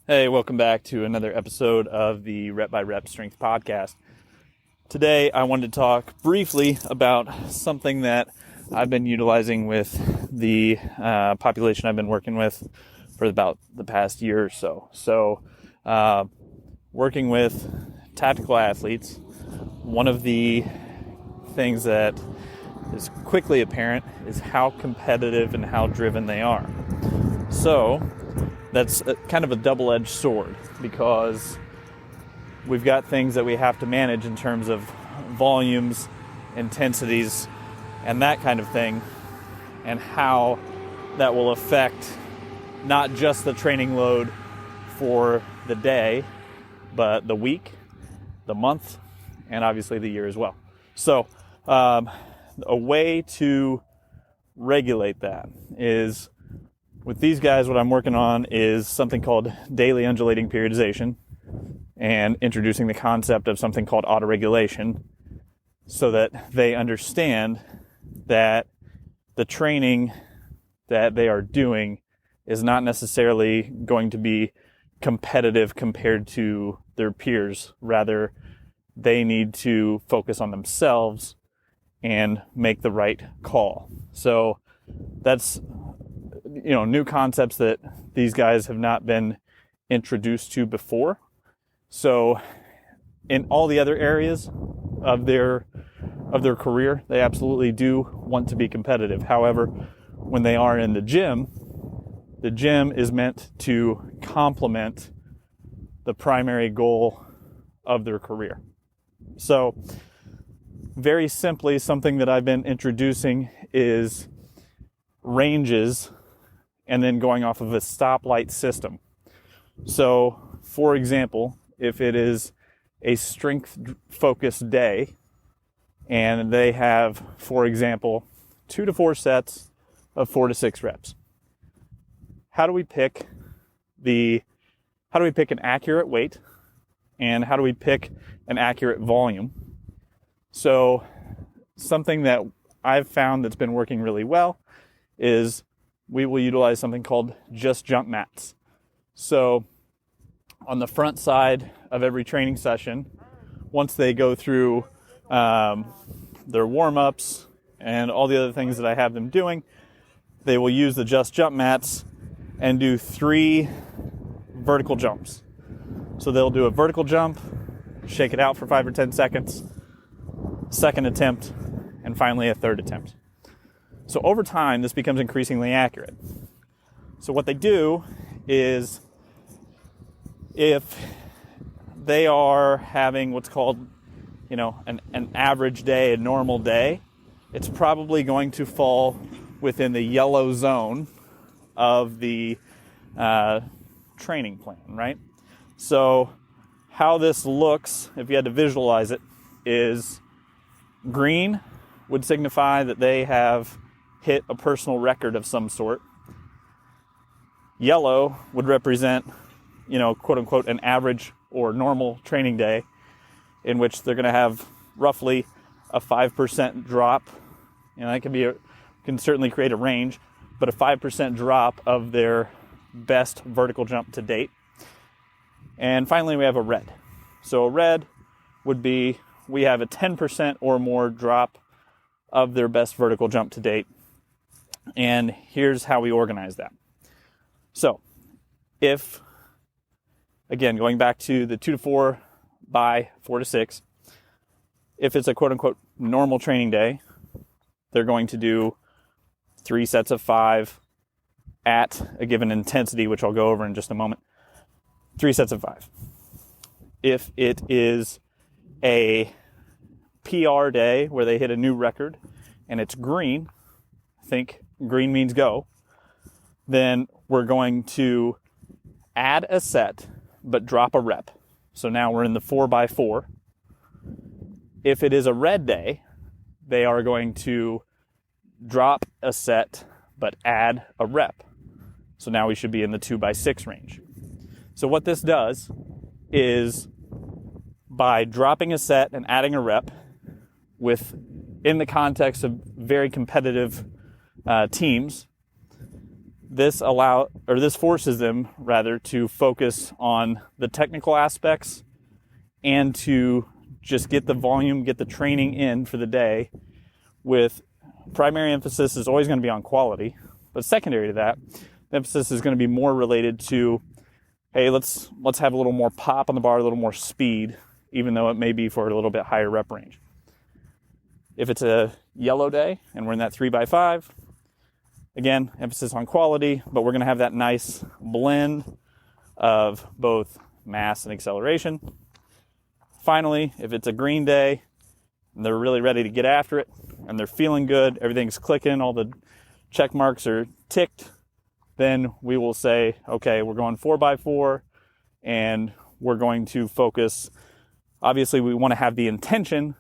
Hey, welcome back to another episode of the Rep by Rep Strength Podcast. Today, I wanted to talk briefly about something that I've been utilizing with the population I've been working with for about the past year or so. Working with tactical athletes, one of the things that is quickly apparent is how competitive and how driven they are. So, that's kind of a double-edged sword because we've got things that we have to manage in terms of volumes, intensities, and that kind of thing, and how that will affect not just the training load for the day, but the week, the month, and obviously the year as well. So, a way to regulate that is, with these guys, what I'm working on is something called daily undulating periodization and introducing the concept of something called autoregulation so that they understand that the training that they are doing is not necessarily going to be competitive compared to their peers. Rather, they need to focus on themselves and make the right call. So that's new concepts that these guys have not been introduced to before. So in all the other areas of their career, they absolutely do want to be competitive. However, when they are in the gym is meant to complement the primary goal of their career. So very simply, something that I've been introducing is ranges and then going off of a stoplight system. So, for example, if it is a strength-focused day, and they have, for example, 2 to 4 sets of 4 to 6 reps, how do we pick an accurate weight, and how do we pick an accurate volume? So, something that I've found that's been working really well is we will utilize something called just jump mats. So on the front side of every training session, once they go through their warm-ups and all the other things that I have them doing, they will use the just jump mats and do 3 vertical jumps. So they'll do a vertical jump, shake it out for 5 or 10 seconds, second attempt, and finally a third attempt. So over time, this becomes increasingly accurate. So what they do is, if they are having what's called, an average day, a normal day, it's probably going to fall within the yellow zone of the training plan, right? So how this looks, if you had to visualize it, is green would signify that they have hit a personal record of some sort. Yellow would represent, quote unquote, an average or normal training day in which they're going to have roughly a 5% drop. That can certainly create a range, but a 5% drop of their best vertical jump to date. And finally, we have a red. So a red would be, we have a 10% or more drop of their best vertical jump to date. And here's how we organize that. So, if, again, going back to the 2 to 4 by 4 to 6, if it's a quote-unquote normal training day, they're going to do 3 sets of 5 at a given intensity, which I'll go over in just a moment. 3 sets of 5. If it is a PR day where they hit a new record and it's green, think green means go, then we're going to add a set but drop a rep. So now we're in the 4 by 4. If it is a red day, they are going to drop a set but add a rep. So now we should be in the 2 by 6 range. So what this does is, by dropping a set and adding a rep in the context of very competitive teams, this forces them rather to focus on the technical aspects and to just get the volume, get the training in for the day, with primary emphasis is always going to be on quality, but secondary to that, the emphasis is going to be more related to, hey, let's have a little more pop on the bar, a little more speed, even though it may be for a little bit higher rep range. If it's a yellow day and we're in that 3x5, again, emphasis on quality, but we're going to have that nice blend of both mass and acceleration. Finally, if it's a green day and they're really ready to get after it and they're feeling good, everything's clicking, all the check marks are ticked, then we will say, okay, we're going 4x4 and we're going to focus. Obviously, we want to have the intention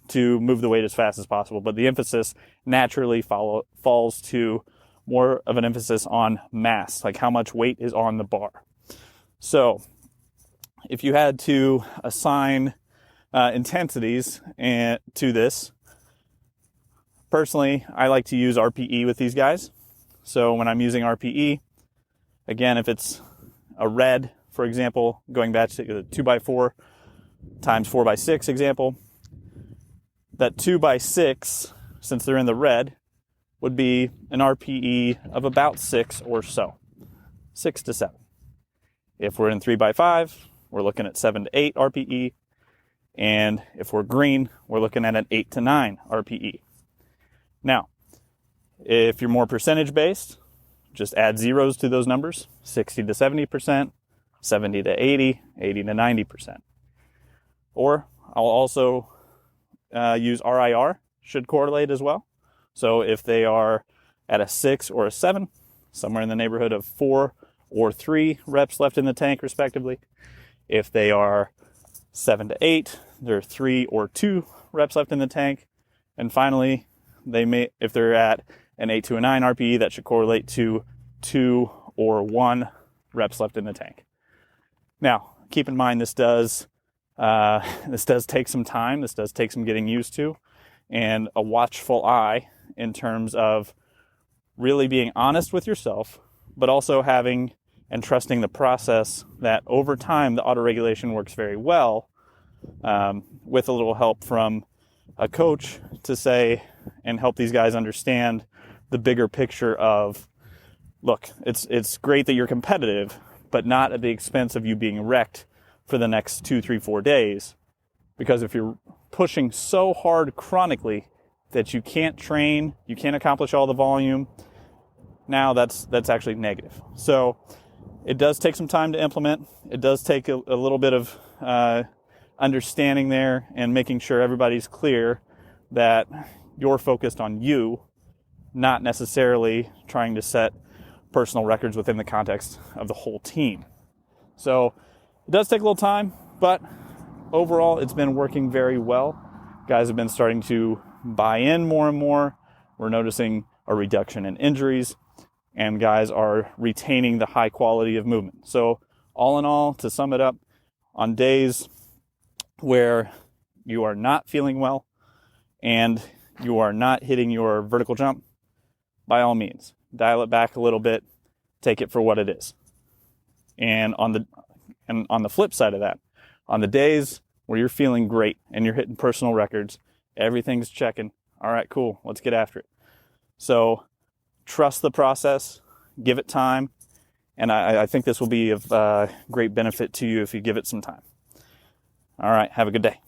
to move the weight as fast as possible, but the emphasis naturally falls to more of an emphasis on mass, like how much weight is on the bar. So if you had to assign intensities to this, personally, I like to use RPE with these guys. So when I'm using RPE, again, if it's a red, for example, going back to the 2x4 times 4x6 example, that 2x6, since they're in the red, would be an RPE of about 6 or so, 6 to 7. If we're in 3x5, we're looking at 7 to 8 RPE. And if we're green, we're looking at an 8 to 9 RPE. Now, if you're more percentage-based, just add zeros to those numbers, 60 to 70%, 70 to 80, 80 to 90%. Or I'll also use RIR, should correlate as well. So if they are at a 6 or a 7, somewhere in the neighborhood of 4 or 3 reps left in the tank, respectively. If they are 7 to 8, there are 3 or 2 reps left in the tank. And finally, if they're at an 8 to a 9 RPE, that should correlate to 2 or 1 reps left in the tank. Now, keep in mind this does take some time. This does take some getting used to, and a watchful eye in terms of really being honest with yourself, but also having and trusting the process that over time the autoregulation works very well, with a little help from a coach to say and help these guys understand the bigger picture of, look, it's great that you're competitive, but not at the expense of you being wrecked for the next 2, 3, 4 days. Because if you're pushing so hard chronically that you can't train, you can't accomplish all the volume, now that's actually negative. So it does take some time to implement. It does take a little bit of understanding there and making sure everybody's clear that you're focused on you, not necessarily trying to set personal records within the context of the whole team. So it does take a little time, but overall it's been working very well. Guys have been starting to buy in more and more. We're noticing a reduction in injuries, and guys are retaining the high quality of movement. So all in all, to sum it up, on days where you are not feeling well and you are not hitting your vertical jump, by all means, dial it back a little bit, take it for what it is. And on the flip side of that, on the days where you're feeling great and you're hitting personal records, everything's checking, all right, cool, let's get after it. So trust the process, give it time, and I think this will be of great benefit to you if you give it some time. All right, have a good day.